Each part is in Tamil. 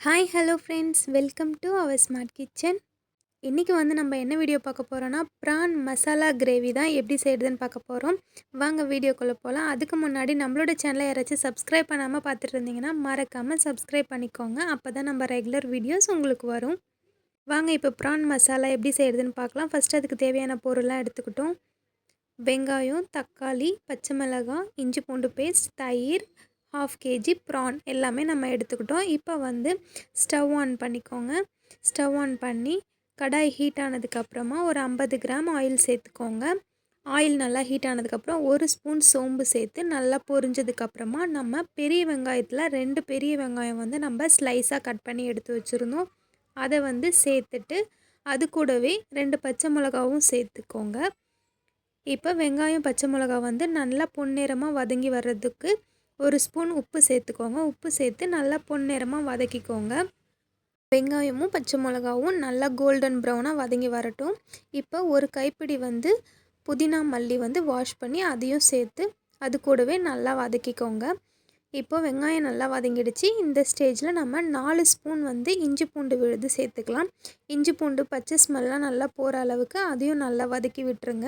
Hi hello friends, welcome to our smart kitchen. இன்றைக்கி நம்ம என்ன வீடியோ பார்க்க போகிறோன்னா, ப்ரான் மசாலா கிரேவி தான் எப்படி செய்கிறதுன்னு பார்க்க போகிறோம். வாங்க வீடியோக்குள்ளே போகலாம். அதுக்கு முன்னாடி நம்மளோட சேனலை யாராச்சும் சப்ஸ்கிரைப் பண்ணாமல் பார்த்துட்டு இருந்தீங்கன்னா மறக்காமல் சப்ஸ்கிரைப் பண்ணிக்கோங்க. அப்போ தான் நம்ம ரெகுலர் வீடியோஸ் உங்களுக்கு வரும். வாங்க இப்போ ப்ரான் மசாலா எப்படி செய்கிறதுன்னு பார்க்கலாம். ஃபஸ்ட்டு அதுக்கு தேவையான பொருள்லாம் எடுத்துக்கிட்டோம். வெங்காயம், தக்காளி, பச்சை மிளகாய், இஞ்சி பூண்டு பேஸ்ட், தயிர், 1/2 kg ப்ரான் எல்லாமே நம்ம எடுத்துக்கிட்டோம். இப்போ ஸ்டவ் ஆன் பண்ணிக்கோங்க. ஸ்டவ் ஆன் பண்ணி கடாய் ஹீட் ஆனதுக்கப்புறமா ஒரு 50 கிராம் ஆயில் சேர்த்துக்கோங்க. ஆயில் நல்லா ஹீட் ஆனதுக்கப்புறம் 1 ஸ்பூன் சோம்பு சேர்த்து நல்லா பொரிஞ்சதுக்கப்புறமா நம்ம பெரிய வெங்காயத்தில் 2 பெரிய வெங்காயம் நம்ம ஸ்லைஸாக கட் பண்ணி எடுத்து வச்சுருந்தோம். அதை சேர்த்துட்டு அது கூடவே 2 பச்சை மிளகாவும் சேர்த்துக்கோங்க. இப்போ வெங்காயம் பச்சை மிளகா நல்லா பொன்னிறமாக வதங்கி வர்றதுக்கு 1 ஸ்பூன் உப்பு சேர்த்துக்கோங்க. உப்பு சேர்த்து நல்லா பொன்னிறமாக வதக்கிக்கோங்க. வெங்காயமும் பச்சை மிளகாவும் நல்லா கோல்டன் ப்ரௌனாக வதங்கி வரட்டும். இப்போ ஒரு கைப்பிடி புதினா மல்லி வாஷ் பண்ணி அதையும் சேர்த்து அது கூடவே நல்லா வதக்கிக்கோங்க. இப்போ வெங்காயம் நல்லா வதங்கிடுச்சு. இந்த ஸ்டேஜில் நம்ம 4 ஸ்பூன் இஞ்சி பூண்டு விழுது சேர்த்துக்கலாம். இஞ்சி பூண்டு பச்சை ஸ்மெல்லாம் நல்லா போகிற அளவுக்கு அதையும் நல்லா வதக்கி விட்டுருங்க.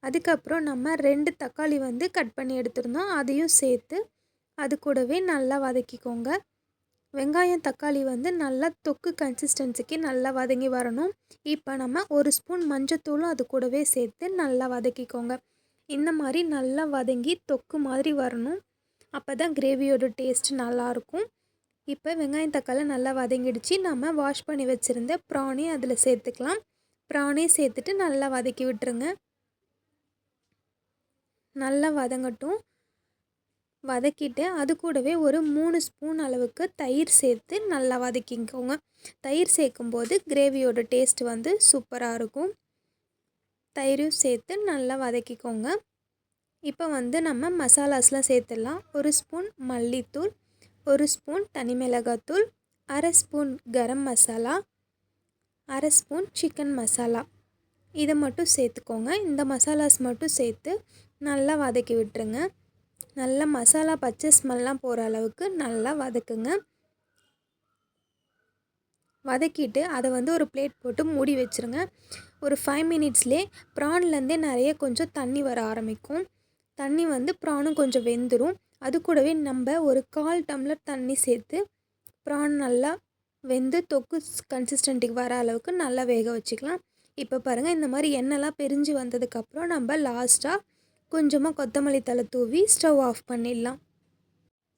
அதுக்கப்புறம் நம்ம 2 தக்காளி கட் பண்ணி எடுத்துருந்தோம். அதையும் சேர்த்து அது கூடவே நல்லா வதக்கிக்கோங்க. வெங்காயம் தக்காளி நல்லா தொக்கு கன்சிஸ்டன்சிக்கு நல்லா வதங்கி வரணும். இப்போ நம்ம 1 ஸ்பூன் மஞ்சத்தூளும் அது கூடவே சேர்த்து நல்லா வதக்கிக்கோங்க. இந்த மாதிரி நல்லா வதங்கி தொக்கு மாதிரி வரணும். அப்போ தான் கிரேவியோட டேஸ்ட் நல்லாயிருக்கும். இப்போ வெங்காயம் தக்காளி நல்லா வதங்கிடுச்சு. நம்ம வாஷ் பண்ணி வச்சுருந்த ப்ரானையும் அதில் சேர்த்துக்கலாம். ப்ரானையும் சேர்த்துட்டு நல்லா வதக்கி விட்டுருங்க. நல்லா வதங்கட்டும். வதக்கிட்டு அது கூடவே ஒரு 3 ஸ்பூன் அளவுக்கு தயிர் சேர்த்து நல்லா வதக்கிக்கோங்க. தயிர் சேர்க்கும்போது கிரேவியோட டேஸ்ட் சூப்பராக இருக்கும். தயிரும் சேர்த்து நல்லா வதக்கிக்கோங்க. இப்போ நம்ம மசாலாஸ்லாம் சேர்த்துடலாம். 1 ஸ்பூன் மல்லித்தூள், 1 ஸ்பூன் தனி மிளகாத்தூள், 1/2 spoon garam masala, 1/2 spoon chicken masala, இதை மட்டும் சேர்த்துக்கோங்க. இந்த மசாலாஸ் மட்டும் சேர்த்து நல்லா வதக்கி விட்டுருங்க. நல்லா மசாலா பச்சை ஸ்மெல்லாம் போகிற அளவுக்கு நல்லா வதக்குங்க. வதக்கிட்டு அதை ஒரு பிளேட் போட்டு மூடி வச்சுருங்க. ஒரு 5 மினிட்ஸ்லேயே ப்ரான்லேருந்தே நிறைய கொஞ்சம் தண்ணி வர ஆரம்பிக்கும். தண்ணி ப்ரானும் கொஞ்சம் வெந்துடும். அது கூடவே நம்ம ஒரு 1/4 டம்ளர் தண்ணி சேர்த்து ப்ரான் நல்லா வெந்து தொக்கு கன்சிஸ்டன்ட்டுக்கு வர அளவுக்கு நல்லா வேக வச்சுக்கலாம். இப்போ பாருங்கள், இந்த மாதிரி எண்ணெய்லாம் பிரிஞ்சு வந்ததுக்கப்புறம் நம்ம லாஸ்ட்டாக கொஞ்சமாக கொத்தமல்லி தழை தூவி ஸ்டவ் ஆஃப் பண்ணிடலாம்.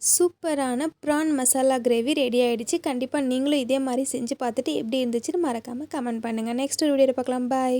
சூப்பரான ப்ரான் மசாலா கிரேவி ரெடி ஆகிடுச்சு. கண்டிப்பாக நீங்களும் இதே மாதிரி செஞ்சு பார்த்துட்டு எப்படி இருந்துச்சுன்னு மறக்காமல் கமெண்ட் பண்ணுங்கள். நெக்ஸ்ட் வீடியோவில் பார்க்கலாம். பாய்.